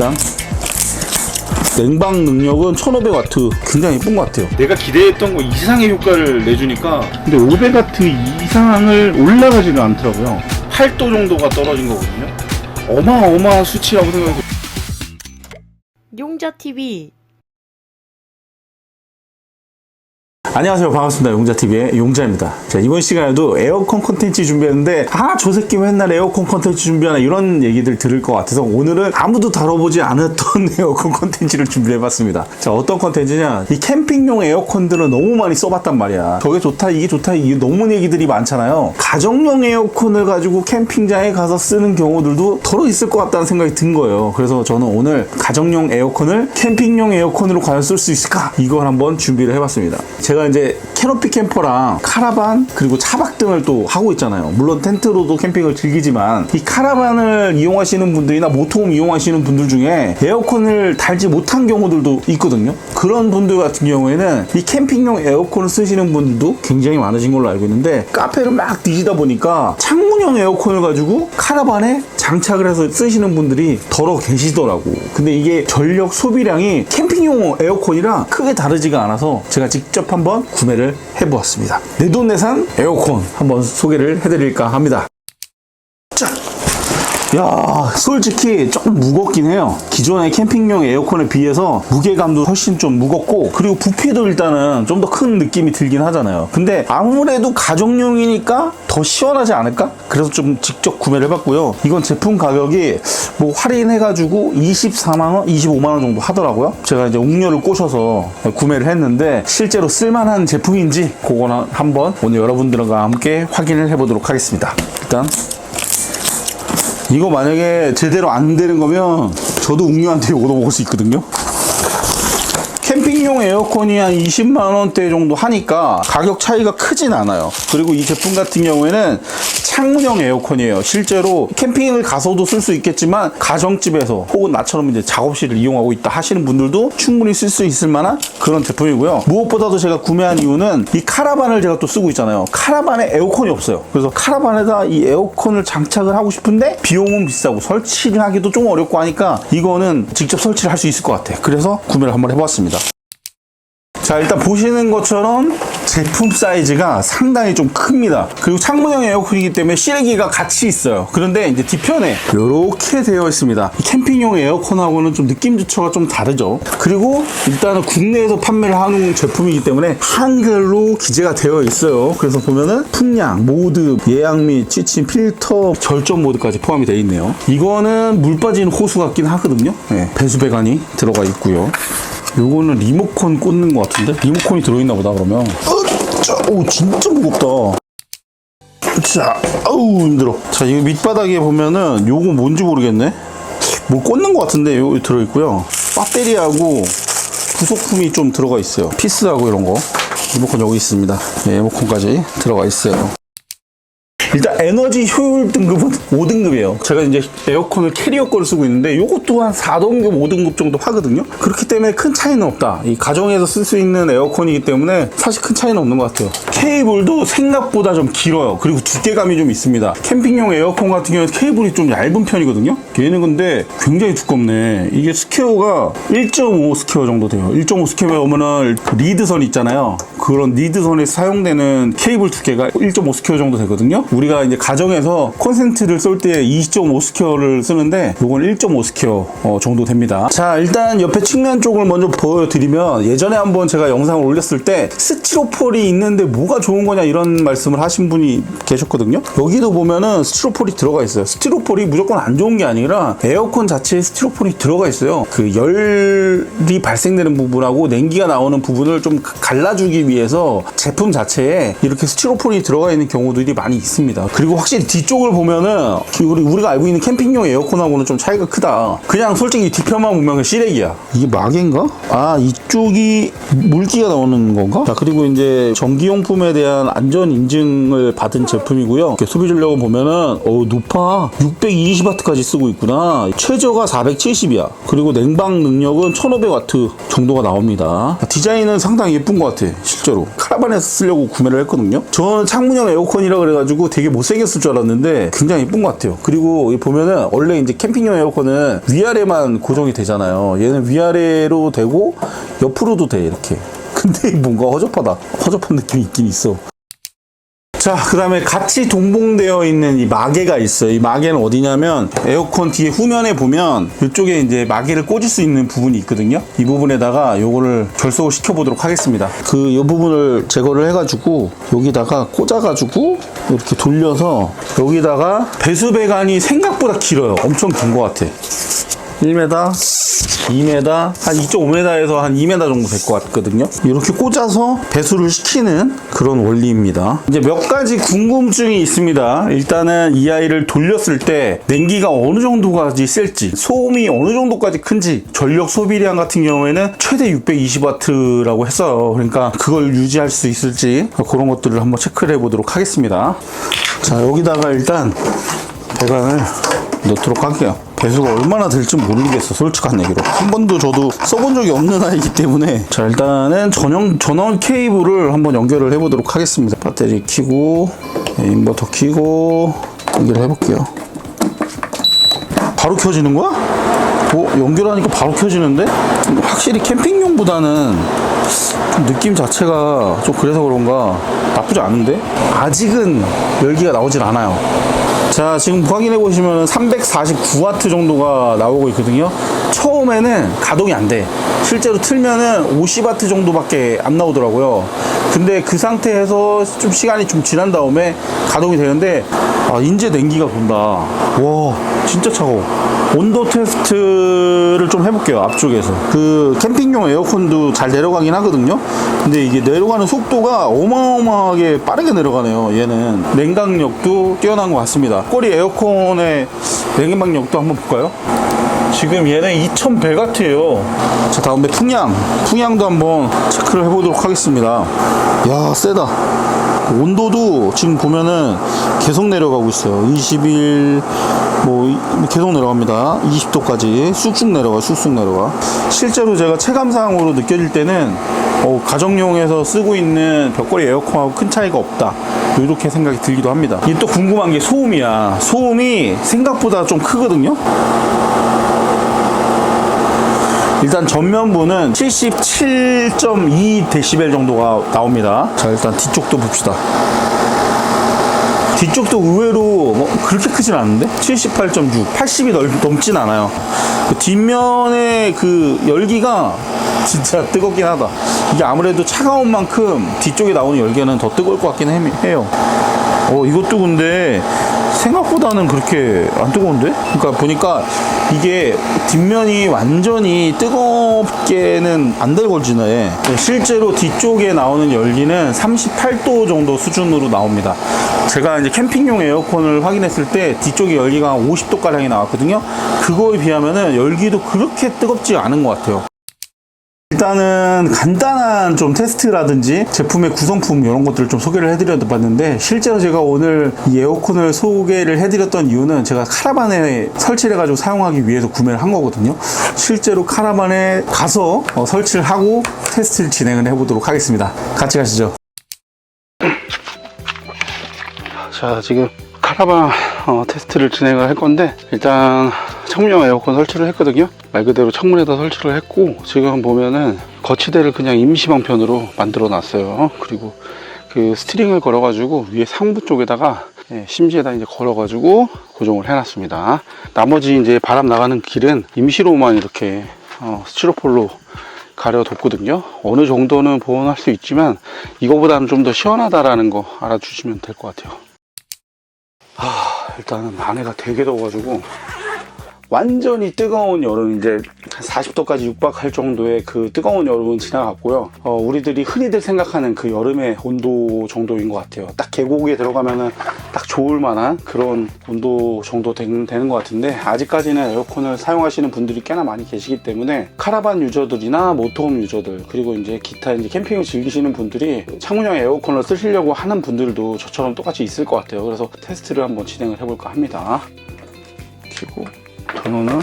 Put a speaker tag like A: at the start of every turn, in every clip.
A: 일단 냉방 능력은 1500W, 굉장히 예쁜 것 같아요.
B: 내가 기대했던 거 이상의 효과를 내주니까. 근데 500W 이상을 올라가지는 않더라고요. 8도 정도가 떨어진 거거든요. 어마어마한 수치라고 생각해서.
C: 용자TV.
A: 안녕하세요, 반갑습니다. 용자TV의 용자입니다. 자, 이번 시간에도 에어컨 콘텐츠 준비했는데 저 새끼 맨날 에어컨 콘텐츠 준비하나 이런 얘기들 들을 것 같아서 오늘은 아무도 다뤄보지 않았던 에어컨 콘텐츠를 준비해봤습니다. 자, 어떤 콘텐츠냐, 이 캠핑용 에어컨들은 너무 많이 써봤단 말이야. 저게 좋다 이게 좋다 이게 너무 얘기들이 많잖아요. 가정용 에어컨을 가지고 캠핑장에 가서 쓰는 경우들도 더러 있을 것 같다는 생각이 든 거예요. 그래서 저는 오늘 가정용 에어컨을 캠핑용 에어컨으로 과연 쓸 수 있을까, 이걸 한번 준비를 해봤습니다. 제가 이제 캐노피 캠퍼랑 카라반 그리고 차박 등을 또 하고 있잖아요. 물론 텐트로도 캠핑을 즐기지만 이 카라반을 이용하시는 분들이나 모터홈 이용하시는 분들 중에 에어컨을 달지 못한 경우들도 있거든요. 그런 분들 같은 경우에는 이 캠핑용 에어컨을 쓰시는 분들도 굉장히 많으신 걸로 알고 있는데, 카페를 막 뒤지다 보니까 창문형 에어컨을 가지고 카라반에 장착을 해서 쓰시는 분들이 더러 계시더라고. 근데 이게 전력 소비량이 캠핑용 에어컨이랑 크게 다르지가 않아서 제가 직접 한번 구매를 해보았습니다. 내돈내산 에어컨 한번 소개를 해드릴까 합니다. 자, 야, 솔직히 조금 무겁긴 해요. 기존의 캠핑용 에어컨에 비해서 무게감도 훨씬 좀 무겁고, 그리고 부피도 일단은 좀 더 큰 느낌이 들긴 하잖아요. 근데 아무래도 가정용이니까 더 시원하지 않을까? 그래서 좀 직접 구매를 해봤고요. 이건 제품 가격이 뭐 할인해가지고 24만원, 25만원 정도 하더라고요. 제가 이제 옥녀를 꼬셔서 구매를 했는데 실제로 쓸만한 제품인지 그거는 한번 오늘 여러분들과 함께 확인을 해보도록 하겠습니다. 일단 이거 만약에 제대로 안 되는 거면 저도 웅녀한테 얻어먹을 수 있거든요. 캠핑용 에어컨이 한 20만원대 정도 하니까 가격 차이가 크진 않아요. 그리고 이 제품 같은 경우에는 창문형 에어컨이에요. 실제로 캠핑을 가서도 쓸 수 있겠지만 가정집에서 혹은 나처럼 이제 작업실을 이용하고 있다 하시는 분들도 충분히 쓸 수 있을 만한 그런 제품이고요. 무엇보다도 제가 구매한 이유는 이 카라반을 제가 또 쓰고 있잖아요. 카라반에 에어컨이 없어요. 그래서 카라반에다 이 에어컨을 장착을 하고 싶은데 비용은 비싸고 설치를 하기도 좀 어렵고 하니까 이거는 직접 설치를 할 수 있을 것 같아요. 그래서 구매를 한번 해봤습니다. 자, 일단 보시는 것처럼 제품 사이즈가 상당히 좀 큽니다. 그리고 창문형 에어컨이기 때문에 실외기가 같이 있어요. 그런데 이제 뒤편에 이렇게 되어 있습니다. 캠핑용 에어컨하고는 좀 느낌조차가 좀 다르죠. 그리고 일단은 국내에서 판매를 하는 제품이기 때문에 한글로 기재가 되어 있어요. 그래서 보면은 풍량, 모드, 예약 및 취침, 필터, 절전 모드까지 포함이 되어 있네요. 이거는 물 빠지는 호수 같긴 하거든요. 네, 배수 배관이 들어가 있고요. 요거는 리모컨 꽂는 것 같은데? 리모컨이 들어있나 보다, 그러면. 오, 진짜 무겁다. 자, 아우, 힘들어. 자, 이거 밑바닥에 보면은 요거 뭔지 모르겠네? 뭐 꽂는 것 같은데, 요거 들어있고요. 배터리하고 부속품이 좀 들어가 있어요. 피스하고 이런 거. 리모컨 여기 있습니다. 네, 리모컨까지 들어가 있어요. 일단 에너지 효율 등급은 5등급이에요. 제가 이제 에어컨을 캐리어 거를 쓰고 있는데 요것도 한 4등급, 5등급 정도 하거든요. 그렇기 때문에 큰 차이는 없다. 이 가정에서 쓸 수 있는 에어컨이기 때문에 사실 큰 차이는 없는 것 같아요. 케이블도 생각보다 좀 길어요. 그리고 두께감이 좀 있습니다. 캠핑용 에어컨 같은 경우는 케이블이 좀 얇은 편이거든요. 얘는 근데 굉장히 두껍네. 이게 스퀘어가 1.5 스퀘어 정도 돼요. 1.5 스퀘어에 오면은 리드선 있잖아요. 그런 리드선에 사용되는 케이블 두께가 1.5 스퀘어 정도 되거든요. 우리가 이제 가정에서 콘센트를 쏠 때 2.5 스퀘어를 쓰는데 요건 1.5 스퀘어 정도 됩니다. 자, 일단 옆에 측면 쪽을 먼저 보여드리면, 예전에 한번 제가 영상을 올렸을 때 스티로폴이 있는데 뭐가 좋은 거냐 이런 말씀을 하신 분이 계셨거든요. 여기도 보면은 스티로폴이 들어가 있어요. 스티로폴이 무조건 안 좋은 게 아니라 에어컨 자체에 스티로폴이 들어가 있어요. 그 열이 발생되는 부분하고 냉기가 나오는 부분을 좀 갈라주기 위해서 제품 자체에 이렇게 스티로폴이 들어가 있는 경우들이 많이 있습니다. 그리고 확실히 뒤쪽을 보면은 우리가 알고 있는 캠핑용 에어컨하고는 좀 차이가 크다. 그냥 솔직히 뒤편만 보면 실외기야. 이게 마개인가? 아, 이쪽이 물기가 나오는 건가? 자, 그리고 이제 전기용품에 대한 안전 인증을 받은 제품이고요. 이렇게 소비 전력을 보면은 높아. 620W까지 쓰고 있구나. 최저가 470이야. 그리고 냉방 능력은 1500W 정도가 나옵니다. 디자인은 상당히 예쁜 것 같아. 실제로 카라반에서 쓰려고 구매를 했거든요. 저는 창문형 에어컨이라 그래가지고 되게 못생겼을 줄 알았는데 굉장히 예쁜 것 같아요. 그리고 보면은 원래 이제 캠핑용 에어컨은 위아래만 고정이 되잖아요. 얘는 위아래로 되고 옆으로도 돼 이렇게. 근데 뭔가 허접한 느낌이 있긴 있어. 자, 그 다음에 같이 동봉되어 있는 이 마개가 있어요. 이 마개는 어디냐면 에어컨 뒤에 후면에 보면 이쪽에 이제 마개를 꽂을 수 있는 부분이 있거든요. 이 부분에다가 요거를 결속을 시켜 보도록 하겠습니다. 이 부분을 제거를 해가지고 여기다가 꽂아가지고 이렇게 돌려서 여기다가 배수배관이 생각보다 길어요. 엄청 긴 것 같아. 1m, 2m, 한 2.5m에서 한 2m 정도 될 것 같거든요. 이렇게 꽂아서 배수를 시키는 그런 원리입니다. 이제 몇 가지 궁금증이 있습니다. 일단은 이 아이를 돌렸을 때 냉기가 어느 정도까지 셀지, 소음이 어느 정도까지 큰지, 전력 소비량 같은 경우에는 최대 620W라고 했어요. 그러니까 그걸 유지할 수 있을지 그런 것들을 한번 체크를 해보도록 하겠습니다. 자, 여기다가 일단 배관을 넣도록 할게요. 배수가 얼마나 될지 모르겠어, 솔직한 얘기로. 한 번도 저도 써본 적이 없는 아이기 때문에. 자, 일단은 전원 케이블을 한번 연결을 해보도록 하겠습니다. 배터리 켜고 인버터 켜고 연결을 해볼게요. 바로 켜지는 거야? 연결하니까 바로 켜지는데? 확실히 캠핑용보다는 좀 느낌 자체가 좀 그래서 그런가 나쁘지 않은데? 아직은 열기가 나오질 않아요. 자, 지금 확인해 보시면 349W 정도가 나오고 있거든요. 처음에는 가동이 안 돼. 실제로 틀면은 50W 정도밖에 안 나오더라고요. 근데 그 상태에서 좀 시간이 좀 지난 다음에 가동이 되는데, 이제 냉기가 돈다. 와, 진짜 차가워. 온도 테스트를 좀 해볼게요. 앞쪽에서 그 캠핑용 에어컨도 잘 내려가긴 하거든요. 근데 이게 내려가는 속도가 어마어마하게 빠르게 내려가네요. 얘는 냉각력도 뛰어난 것 같습니다. 꼬리 에어컨의 냉각력도 한번 볼까요? 지금 얘는 2100W예요. 자, 다음에 풍량도 한번 체크를 해보도록 하겠습니다. 야, 세다. 온도도 지금 보면은 계속 내려가고 있어요. 21 계속 내려갑니다. 20도까지 쑥쑥 내려가. 실제로 제가 체감상으로 느껴질 때는 가정용에서 쓰고 있는 벽걸이 에어컨하고 큰 차이가 없다, 이렇게 생각이 들기도 합니다. 이게 또 궁금한 게 소음이야. 소음이 생각보다 좀 크거든요. 일단 전면부는 77.2dB 정도가 나옵니다. 자, 일단 뒤쪽도 봅시다. 뒤쪽도 의외로 그렇게 크진 않은데? 78.6, 80이 넘진 않아요. 그 뒷면의 그 열기가 진짜 뜨겁긴 하다. 이게 아무래도 차가운 만큼 뒤쪽에 나오는 열기는 더 뜨거울 것 같긴 해요. 이것도 근데 생각보다는 그렇게 안 뜨거운데? 그러니까 보니까 이게 뒷면이 완전히 뜨겁게는 안 달궈지네. 실제로 뒤쪽에 나오는 열기는 38도 정도 수준으로 나옵니다. 제가 이제 캠핑용 에어컨을 확인했을 때 뒤쪽에 열기가 50도가량이 나왔거든요. 그거에 비하면은 열기도 그렇게 뜨겁지 않은 것 같아요. 일단은 간단한 좀 테스트라든지 제품의 구성품 이런 것들을 좀 소개를 해드려 봤는데, 실제로 제가 오늘 이 에어컨을 소개를 해드렸던 이유는 제가 카라반에 설치를 해가지고 사용하기 위해서 구매를 한 거거든요. 실제로 카라반에 가서 설치를 하고 테스트를 진행을 해보도록 하겠습니다. 같이 가시죠. 자, 지금 카라반 테스트를 진행을 할 건데, 일단 창문형 에어컨 설치를 했거든요. 말 그대로 창문에다 설치를 했고, 지금 보면은 거치대를 그냥 임시방편으로 만들어 놨어요. 그리고 그 스트링을 걸어 가지고 위에 상부 쪽에다가 심지에다 이제 걸어 가지고 고정을 해 놨습니다. 나머지 이제 바람 나가는 길은 임시로만 이렇게 스티로폴로 가려뒀거든요. 어느 정도는 보온할 수 있지만 이거보다는 좀 더 시원하다라는 거 알아주시면 될 것 같아요. 일단은 안에가 되게 더워가지고 완전히 뜨거운 여름, 이제 40도까지 육박할 정도의 그 뜨거운 여름은 지나갔고요. 우리들이 흔히들 생각하는 그 여름의 온도 정도인 것 같아요. 딱 계곡에 들어가면은 딱 좋을 만한 그런 온도 정도 되는 것 같은데, 아직까지는 에어컨을 사용하시는 분들이 꽤나 많이 계시기 때문에 카라반 유저들이나 모터홈 유저들, 그리고 이제 기타 이제 캠핑을 즐기시는 분들이 창문형 에어컨을 쓰시려고 하는 분들도 저처럼 똑같이 있을 것 같아요. 그래서 테스트를 한번 진행을 해볼까 합니다. 그리고 전원은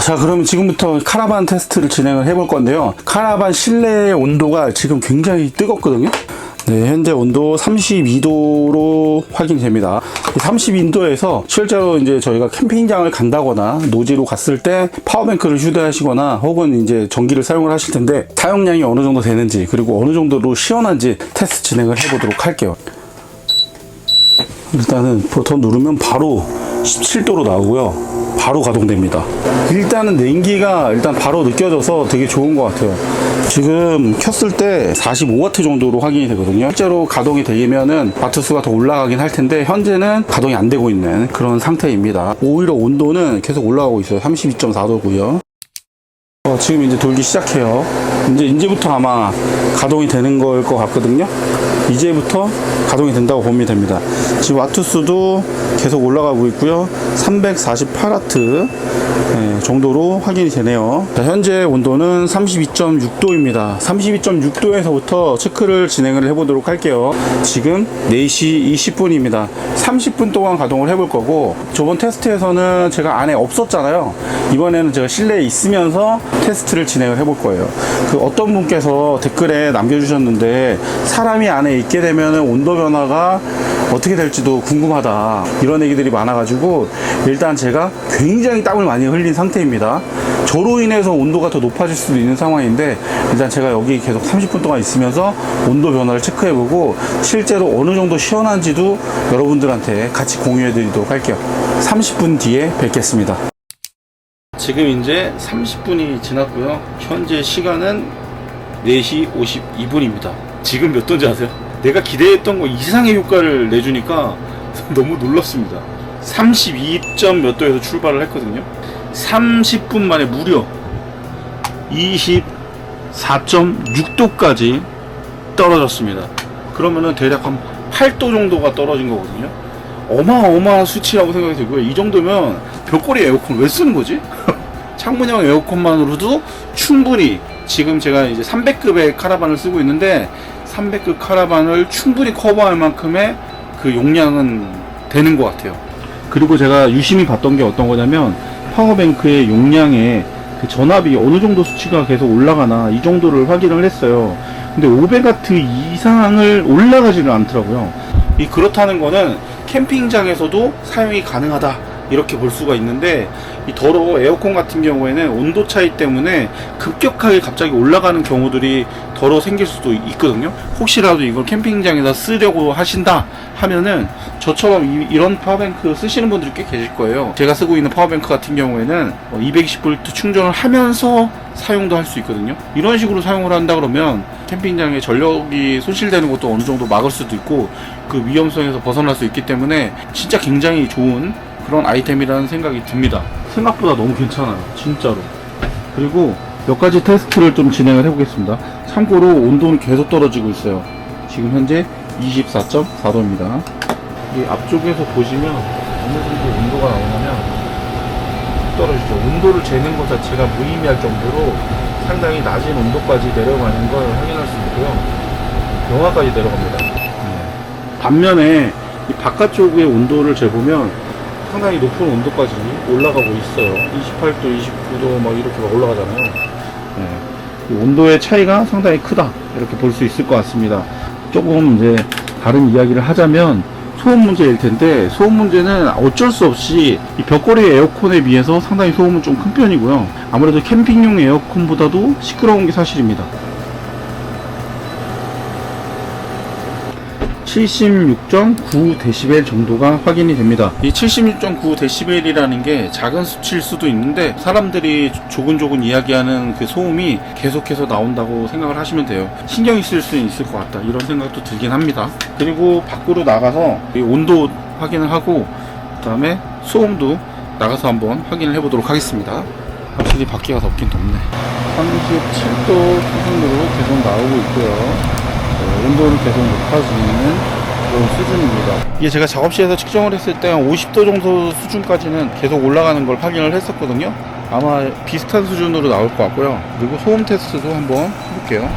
A: 자, 그럼 지금부터 카라반 테스트를 진행을 해볼 건데요. 카라반 실내 온도가 지금 굉장히 뜨겁거든요. 네, 현재 온도 32도로 확인됩니다. 32도에서 실제로 이제 저희가 캠핑장을 간다거나 노지로 갔을 때 파워뱅크를 휴대하시거나 혹은 이제 전기를 사용을 하실 텐데 사용량이 어느 정도 되는지 그리고 어느 정도로 시원한지 테스트 진행을 해보도록 할게요. 일단은 버튼 누르면 바로 17도로 나오고요. 바로 가동됩니다. 일단은 냉기가 일단 바로 느껴져서 되게 좋은 것 같아요. 지금 켰을 때 45W 정도로 확인이 되거든요. 실제로 가동이 되면은 와트 수가 더 올라가긴 할 텐데 현재는 가동이 안 되고 있는 그런 상태입니다. 오히려 온도는 계속 올라가고 있어요. 32.4도고요. 지금 이제 돌기 시작해요. 이제부터 아마 가동이 되는 걸 것 같거든요. 이제부터 가동이 된다고 보면 됩니다. 지금 와트 수도 계속 올라가고 있고요. 348W 정도로 확인이 되네요. 자, 현재 온도는 32.6도입니다. 32.6도에서부터 체크를 진행을 해보도록 할게요. 지금 4시 20분입니다. 30분 동안 가동을 해볼 거고, 저번 테스트에서는 제가 안에 없었잖아요. 이번에는 제가 실내에 있으면서 테스트를 진행을 해볼 거예요. 그 어떤 분께서 댓글에 남겨주셨는데 사람이 안에 있게 되면 온도 변화가 어떻게 될지도 궁금하다, 이런 얘기들이 많아가지고 일단 제가 굉장히 땀을 많이 흘린 상태입니다. 저로 인해서 온도가 더 높아질 수도 있는 상황인데 일단 제가 여기 계속 30분 동안 있으면서 온도 변화를 체크해보고 실제로 어느 정도 시원한지도 여러분들한테 같이 공유해 드리도록 할게요. 30분 뒤에 뵙겠습니다. 지금 이제 30분이 지났고요. 현재 시간은 4시 52분입니다. 지금 몇 도인지 아세요? 내가 기대했던 거 이상의 효과를 내주니까 너무 놀랐습니다. 32점 몇 도에서 출발을 했거든요. 30분 만에 무려 24.6도까지 떨어졌습니다. 그러면은 대략 한 8도 정도가 떨어진 거거든요. 어마어마한 수치라고 생각이 들고요. 이 정도면 벽걸이 에어컨 왜 쓰는 거지? 창문형 에어컨만으로도 충분히, 지금 제가 이제 300급의 카라반을 쓰고 있는데 300급 카라반을 충분히 커버할 만큼의 그 용량은 되는 것 같아요. 그리고 제가 유심히 봤던 게 어떤 거냐면 파워뱅크의 용량에 그 전압이 어느 정도 수치가 계속 올라가나 이 정도를 확인을 했어요. 근데 500W 이상을 올라가지는 않더라고요. 그렇다는 거는 캠핑장에서도 사용이 가능하다, 이렇게 볼 수가 있는데, 이 더러 에어컨 같은 경우에는 온도 차이 때문에 급격하게 갑자기 올라가는 경우들이 더러 생길 수도 있거든요. 혹시라도 이걸 캠핑장에서 쓰려고 하신다 하면은 저처럼 이런 파워뱅크 쓰시는 분들이 꽤 계실 거예요. 제가 쓰고 있는 파워뱅크 같은 경우에는 220V 충전을 하면서 사용도 할 수 있거든요. 이런 식으로 사용을 한다 그러면 캠핑장에 전력이 손실되는 것도 어느 정도 막을 수도 있고 그 위험성에서 벗어날 수 있기 때문에 진짜 굉장히 좋은 그런 아이템이라는 생각이 듭니다. 생각보다 너무 괜찮아요, 진짜로. 그리고 몇 가지 테스트를 좀 진행을 해보겠습니다. 참고로 온도는 계속 떨어지고 있어요. 지금 현재 24.4도입니다. 이 앞쪽에서 보시면 어느 정도 온도가 나오냐면 떨어지죠. 온도를 재는 것 자체가 무의미할 정도로 상당히 낮은 온도까지 내려가는 걸 확인할 수 있고요. 영하까지 내려갑니다. 반면에 이 바깥쪽의 온도를 재보면 상당히 높은 온도까지 올라가고 있어요. 28도, 29도 막 이렇게 막 올라가잖아요. 이 온도의 차이가 상당히 크다, 이렇게 볼 수 있을 것 같습니다. 조금 이제 다른 이야기를 하자면 소음 문제일 텐데, 소음 문제는 어쩔 수 없이 이 벽걸이 에어컨에 비해서 상당히 소음은 좀 큰 편이고요. 아무래도 캠핑용 에어컨보다도 시끄러운 게 사실입니다. 76.9dB 정도가 확인이 됩니다. 이 76.9dB이라는 게 작은 수치일 수도 있는데 사람들이 조근조근 이야기하는 그 소음이 계속해서 나온다고 생각을 하시면 돼요. 신경이 쓸 수 있을 것 같다, 이런 생각도 들긴 합니다. 그리고 밖으로 나가서 이 온도 확인을 하고 그 다음에 소음도 나가서 한번 확인을 해보도록 하겠습니다. 확실히 밖에가 덥긴 덥네. 37도 수준으로 계속 나오고 있고요. 온도는 계속 높아지는 그런 수준입니다. 이게 제가 작업실에서 측정을 했을 때 50도 정도 수준까지는 계속 올라가는 걸 확인을 했었거든요. 아마 비슷한 수준으로 나올 것 같고요. 그리고 소음 테스트도 한번 해볼게요.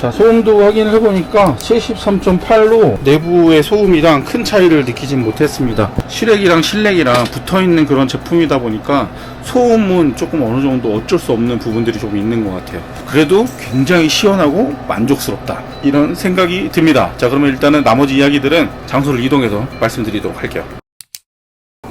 B: 자, 소음도 확인을 해보니까 73.8로 내부의 소음이랑 큰 차이를 느끼진 못했습니다. 실외기랑 실내기랑 붙어있는 그런 제품이다 보니까 소음은 조금 어느 정도 어쩔 수 없는 부분들이 조금 있는 것 같아요. 그래도 굉장히 시원하고 만족스럽다, 이런 생각이 듭니다. 자, 그러면 일단은 나머지 이야기들은 장소를 이동해서 말씀드리도록 할게요.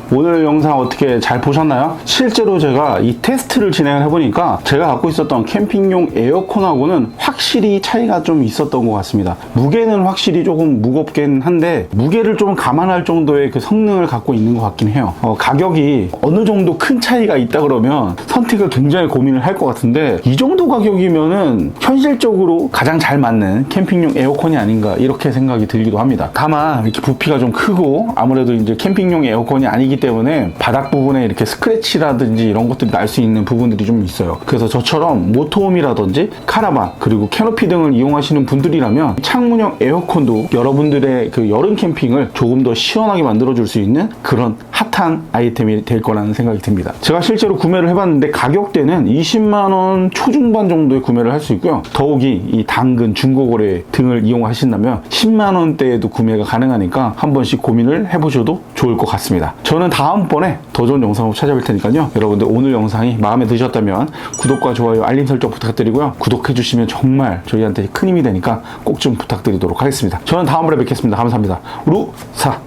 B: 오늘 영상 어떻게 잘 보셨나요? 실제로 제가 이 테스트를 진행을 해보니까 제가 갖고 있었던 캠핑용 에어컨하고는 확실히 차이가 좀 있었던 것 같습니다. 무게는 확실히 조금 무겁긴 한데 무게를 좀 감안할 정도의 그 성능을 갖고 있는 것 같긴 해요. 가격이 어느 정도 큰 차이가 있다 그러면 선택을 굉장히 고민을 할 것 같은데, 이 정도 가격이면은 현실적으로 가장 잘 맞는 캠핑용 에어컨이 아닌가, 이렇게 생각이 들기도 합니다. 다만 이렇게 부피가 좀 크고 아무래도 이제 캠핑용 에어컨이 아니기 때문에 바닥 부분에 이렇게 스크래치라든지 이런 것들이 날 수 있는 부분들이 좀 있어요. 그래서 저처럼 모터홈이라든지 카라반 그리고 캐노피 등을 이용하시는 분들이라면 창문형 에어컨도 여러분들의 그 여름 캠핑을 조금 더 시원하게 만들어줄 수 있는 그런 핫한 아이템이 될 거라는 생각이 듭니다. 제가 실제로 구매를 해봤는데 가격대는 20만원 초중반 정도에 구매를 할 수 있고요. 더욱이 이 당근, 중고거래 등을 이용하신다면 10만원대에도 구매가 가능하니까 한 번씩 고민을 해보셔도 좋을 것 같습니다. 저는 다음번에 더 좋은 영상으로 찾아뵐 테니까요. 여러분들 오늘 영상이 마음에 드셨다면 구독과 좋아요, 알림 설정 부탁드리고요. 구독해주시면 정말 저희한테 큰 힘이 되니까 꼭 좀 부탁드리도록 하겠습니다. 저는 다음번에 뵙겠습니다. 감사합니다. 루사.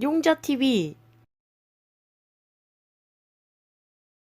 C: 용자TV